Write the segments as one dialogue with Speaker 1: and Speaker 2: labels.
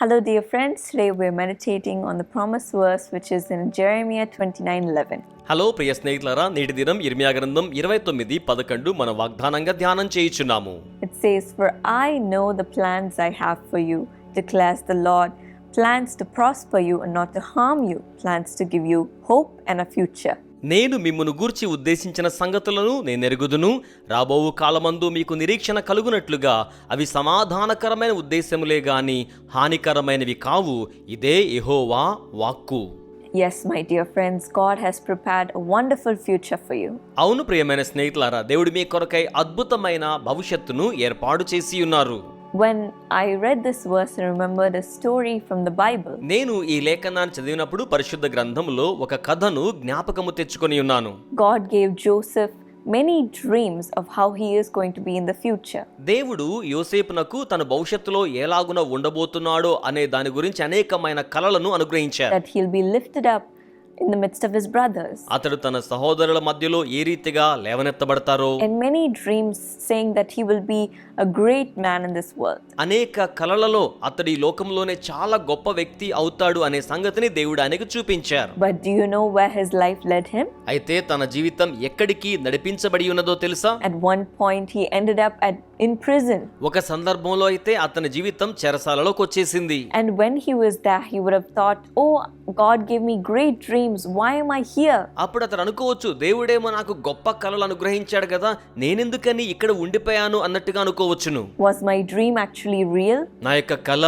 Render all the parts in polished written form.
Speaker 1: Hello dear friends, today we're meditating on the promised verse which is in Jeremiah 29:11.
Speaker 2: Hello ప్రియ స్నేహితులారా, నేటి దినం ఇర్మియా గ్రంథం 29:11 మన వాగ్దానంగా ధ్యానం చేయుచున్నాము.
Speaker 1: It says, "For I know the plans I have for you, declares the Lord, plans to prosper you and not to harm you, plans to give you hope and a future."
Speaker 2: నేను మిమ్మును గూర్చి ఉద్దేశించిన సంగతులను నేనెరుగుదును, రాబోవు కాలమందు మీకు నిరీక్షణ కలుగునట్లుగా అవి సమాధానకరమైన ఉద్దేశములే గాని హానికరమైనవి కావు, ఇదే యెహోవా వాక్కు.
Speaker 1: Yes, my dear friends, God has prepared a wonderful future for you.
Speaker 2: అవును ప్రియమైన స్నేహితులారా, దేవుడు మీ కొరకై అద్భుతమైన భవిష్యత్తును ఏర్పాటు చేసి ఉన్నారు.
Speaker 1: When I read this verse, I remembered a story from the Bible.
Speaker 2: నేను ఈ లేఖనాన్ని చదివినప్పుడు పరిశుద్ధ గ్రంథంలో ఒక కథను జ్ఞాపకము తెచ్చుకొని ఉన్నాను.
Speaker 1: God gave Joseph many dreams of how he is going to be in the future.
Speaker 2: దేవుడు యోసేపునకు తన భవిష్యత్తులో ఎలాగున ఉండబోతున్నాడో అనే దాని గురించి అనేకమైన కలలను అనుగ్రహించారు.
Speaker 1: That he'll be lifted up in the midst of his brothers.
Speaker 2: అతడు తన సహోదరుల మధ్యలో ఏ రీతిగా లేవనెత్తబడతారో,
Speaker 1: And many dreams saying that he will be a great man in this world.
Speaker 2: అనేక కలలలో అతడి లోకంలోనే చాలా గొప్ప వ్యక్తి అవుతాడు అనే సంగతిని దేవుడు ఆయనకు చూపించారు.
Speaker 1: But do you know where his life led him?
Speaker 2: అయితే తన జీవితం ఎక్కడికి నడిపించబడి ఉన్నదో తెలుసా?
Speaker 1: At one point he ended up in prison.
Speaker 2: ఒక సందర్భంలో అయితే అతని జీవితం చెరసాలలోకి వచ్చేసింది.
Speaker 1: And when he was there, he would have thought, "Oh, God gave me great dreams. Why am I here?"
Speaker 2: అప్పుడు అతను అనుకోవచ్చు, దేవుడేమో నాకు గొప్ప కలలు అనుగ్రహించాడు కదా, నేనెందుకని ఇక్కడ ఉండిపోయాను అన్నట్టుగా అనుకోవచ్చును.
Speaker 1: Was my dream actually real?
Speaker 2: నా యొక్క కల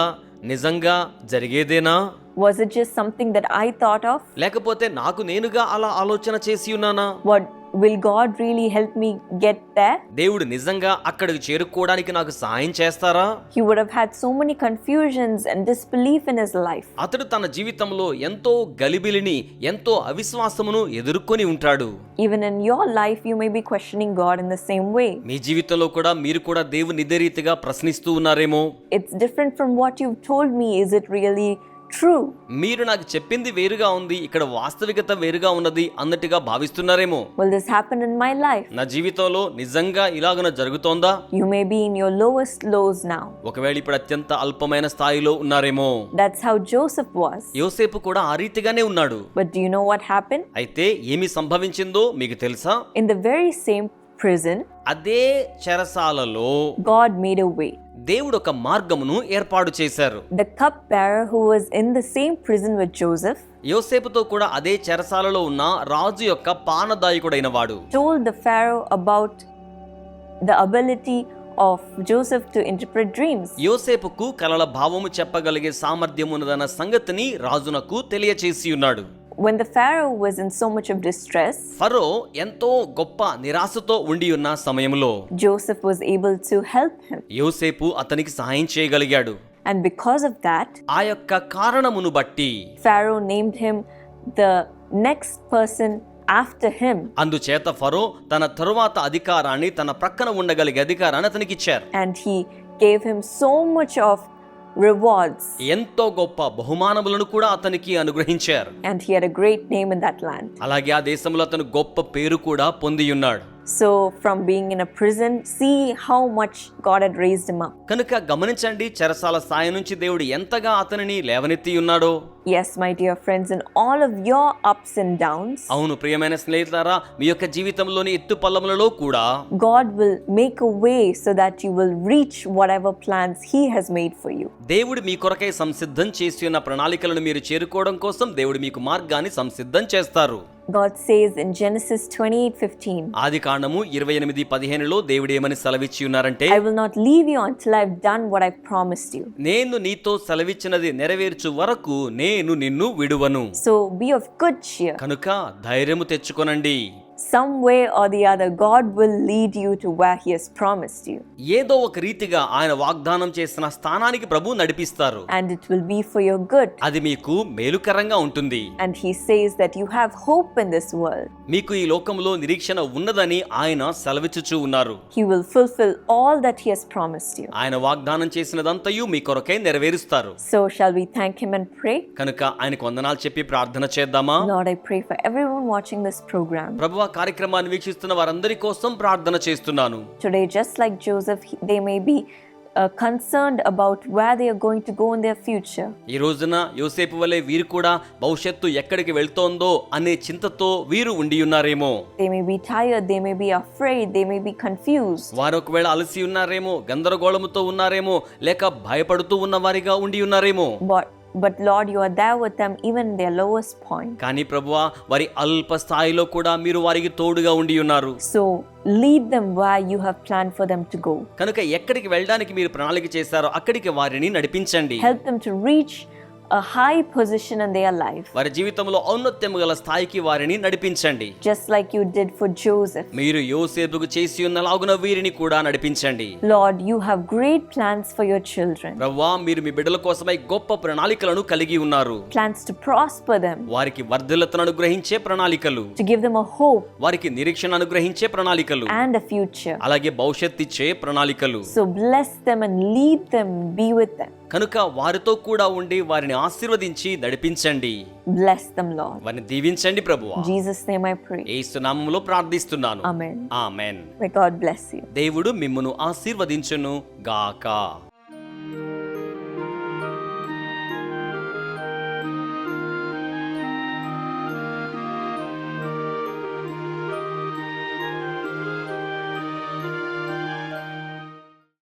Speaker 2: నిజంగా జరిగేదేనా?
Speaker 1: Was it just something that I thought of?
Speaker 2: లేకపోతే నాకు నేనుగా అలా ఆలోచన చేసి ఉన్నానా?
Speaker 1: What will God really help me get there?
Speaker 2: దేవుడు నిజంగా అక్కడికి చేరుకోవడానికి నాకు సహాయం చేస్తారా?
Speaker 1: He would have had so many confusions and disbelief in his life.
Speaker 2: అతడు తన జీవితంలో ఎంతో గలిబిలిని, ఎంతో అవిశ్వాసమును ఎదుర్కొని ఉంటాడు.
Speaker 1: Even in your life you may be questioning God in the same way.
Speaker 2: మీ జీవితంలో కూడా మీరు కూడా దేవుని ఇదే రీతిగా ప్రశ్నిస్తూ ఉన్నారేమో.
Speaker 1: It's different from what you've told me. Is it really true?
Speaker 2: మీరు నాకు చెప్పింది వేరుగా ఉంది, ఇక్కడ వాస్తవికత వేరుగా ఉన్నది అన్నట్టుగా భావిస్తున్నారేమో.
Speaker 1: Will this happen in my life?
Speaker 2: నా జీవితంలో నిజంగా ఇలాగన జరుగుతోందా?
Speaker 1: You may be in your lowest lows now.
Speaker 2: ఒకవేళ ఇప్పుడు అత్యంత అల్పమైన స్థాయిలో ఉన్నారేమో.
Speaker 1: That's how Joseph was.
Speaker 2: యోసేపు కూడా ఆ రీతిగానే ఉన్నాడు.
Speaker 1: But do you know what happened?
Speaker 2: అయితే ఏమి సంభవించిందో మీకు తెలుసా?
Speaker 1: In the very same prison,
Speaker 2: అదే చెరసాలలో
Speaker 1: God made a way.
Speaker 2: దేవుడు ఒక మార్గమును ఏర్పాటు చేశారు.
Speaker 1: The cupbearer who was in the same prison with Joseph
Speaker 2: యోసేపుతో కూడా అదే చెరసాలలో ఉన్న రాజు యొక్క పానదాయకుడైన వాడు
Speaker 1: told the Pharaoh about the ability of Joseph to interpret dreams.
Speaker 2: యోసేపుకు కలల భావము చెప్పగలిగే సామర్థ్యం ఉన్నదన్న సంగతిని రాజునకు తెలియచేసి ఉన్నాడు.
Speaker 1: When the Pharaoh was in so much of distress,
Speaker 2: ఫరో ఎంతో గొప్ప నిరాశతో ఉండి ఉన్న సమయంలో
Speaker 1: Joseph was able to help him.
Speaker 2: యోసేపు అతనికి సహాయం చేయగలిగాడు.
Speaker 1: And because of that,
Speaker 2: ఆ యొక్క కారణమును బట్టి
Speaker 1: Pharaoh named him the next person after him.
Speaker 2: అందుచేత ఫరో తన తరువాత అధికారాన్ని, తన ప్రక్కన ఉండగలిగే అధికారాన్ని అతనికి ఇచ్చారు.
Speaker 1: And he gave him so much of rewards.
Speaker 2: ఎంతో గొప్ప బహుమానములను కూడా అతనికి అనుగ్రహించారు.
Speaker 1: And he had a great name in that land.
Speaker 2: అలాగే ఆ దేశంలో అతను గొప్ప పేరు కూడా పొంది ఉన్నాడు.
Speaker 1: So from being in a prison, see how much God had raised him up.
Speaker 2: కనుక గమనించండి, చెరసాల స్థాయి నుంచి దేవుడు ఎంతగా అతనిని లేవనెత్తి ఉన్నాడో.
Speaker 1: Yes, my dear friends, in all of your ups and downs,
Speaker 2: అవును ప్రియమైన స్నేహితులారా, మీ యొక్క జీవితంలోని ఎత్తుపల్లములలో కూడా
Speaker 1: God will make a way so that you will reach whatever plans He has made for you.
Speaker 2: దేవుడు మీ కొరకై సంసిద్ధం చేసి ఉన్న ప్రణాళికలను మీరు చేరుకోవడం కోసం దేవుడు మీకు మార్గాన్ని సంసిద్ధం చేస్తారు.
Speaker 1: God says in Genesis 28:15,
Speaker 2: ఆదికాండము 28:15లో దేవుడు ఏమని సెలవిచ్చి ఉన్నారంటే,
Speaker 1: I will not leave you until I've done what I promised you.
Speaker 2: నేను నీతో సెలవిచ్చినది నెరవేర్చు వరకు నేను నిన్ను విడువను.
Speaker 1: So be of good cheer.
Speaker 2: కనుక ధైర్యము తెచ్చుకొనండి.
Speaker 1: Some way or the other, God will lead you to where He has promised you.
Speaker 2: ఏదో ఒక రీతిగా ఆయన వాగ్దానం చేసిన స్థానానికి ప్రభు నడిపిస్తారు.
Speaker 1: And it will be for your good.
Speaker 2: అది మీకు మేలుకరంగా ఉంటుంది.
Speaker 1: And He says that you have hope in this world.
Speaker 2: మీకు ఈ లోకంలో నిరీక్షణ ఉన్నదని ఆయన సెలవిచ్చుచూ ఉన్నారు.
Speaker 1: He will fulfill all that He has promised you.
Speaker 2: ఆయన వాగ్దానం చేసినదంతయు మీ కొరకై నెరవేరుస్తారు.
Speaker 1: So shall we thank Him and pray?
Speaker 2: కనుక ఆయనకు వందనాలు చెప్పి ప్రార్థన చేద్దామా?
Speaker 1: Lord, I pray for everyone watching this program.
Speaker 2: ప్రభువా, కార్యక్రమాన్ని వీక్షిస్తున్న వారందరి కోసం ప్రార్థన చేస్తున్నాను.
Speaker 1: Today, just like Joseph, they may be concerned about where they are going to go in their future.
Speaker 2: ఈ రోజున యోసేపు వలె వీరు కూడా భవిష్యత్తు ఎక్కడికి వెళ్తోందో అనే చింతతో వీరు ఉండి ఉన్నారేమో.
Speaker 1: They may be tired, they may be afraid, they may be confused.
Speaker 2: వారు ఒకవేళ అలసి ఉన్నారేమో, గందరగోళముతో ఉన్నారేమో, లేక భయపడుతూ ఉన్నవారిగా ఉండి ఉన్నారేమో.
Speaker 1: But Lord, you are there with them even in their lowest point.
Speaker 2: కానీ ప్రభువా, వారి అల్ప స్థాయిలో కూడా మీరు వారికి తోడుగా ఉండి ఉన్నారు.
Speaker 1: So lead them where you have planned for them to go.
Speaker 2: కనుక ఎక్కడికి వెళ్ళడానికి మీరు ప్రణాళిక చేశారో అక్కడికి వారిని నడిపించండి.
Speaker 1: Help them to reach a high position in their life.
Speaker 2: వారి జీవితంలో ఔన్నత్యము గల స్థాయికి వారిని నడిపించండి.
Speaker 1: Just like you did for Joseph.
Speaker 2: మీరు యోసేపుకు చేసి ఉన్నలాగున వీరిని కూడా నడిపించండి.
Speaker 1: Lord, you have great plans for your children.
Speaker 2: ప్రభువా, మీరు మీ బిడ్డల కోసమై గొప్ప ప్రణాళికలను కలిగి ఉన్నారు.
Speaker 1: Plans to prosper them.
Speaker 2: వారికి వర్ధిల్లతను అనుగ్రహించే ప్రణాళికలు.
Speaker 1: To give them a hope.
Speaker 2: వారికి నిరీక్షణ అనుగ్రహించే ప్రణాళికలు.
Speaker 1: And a future.
Speaker 2: అలాగే భవిష్యత్తు ఇచ్చే ప్రణాళికలు.
Speaker 1: So bless them and lead them, be with them.
Speaker 2: కనుక వారితో కూడా ఉండి వారిని ఆశీర్వదించి నడిపించండి.
Speaker 1: Bless them, Lord.
Speaker 2: వారిని దీవించండి ప్రభువా.
Speaker 1: In Jesus' name I pray.
Speaker 2: యేసు నామములో ప్రార్థిస్తున్నాను.
Speaker 1: Amen.
Speaker 2: Amen.
Speaker 1: May God bless you.
Speaker 2: దేవుడు మిమ్మును ఆశీర్వదించును గాక.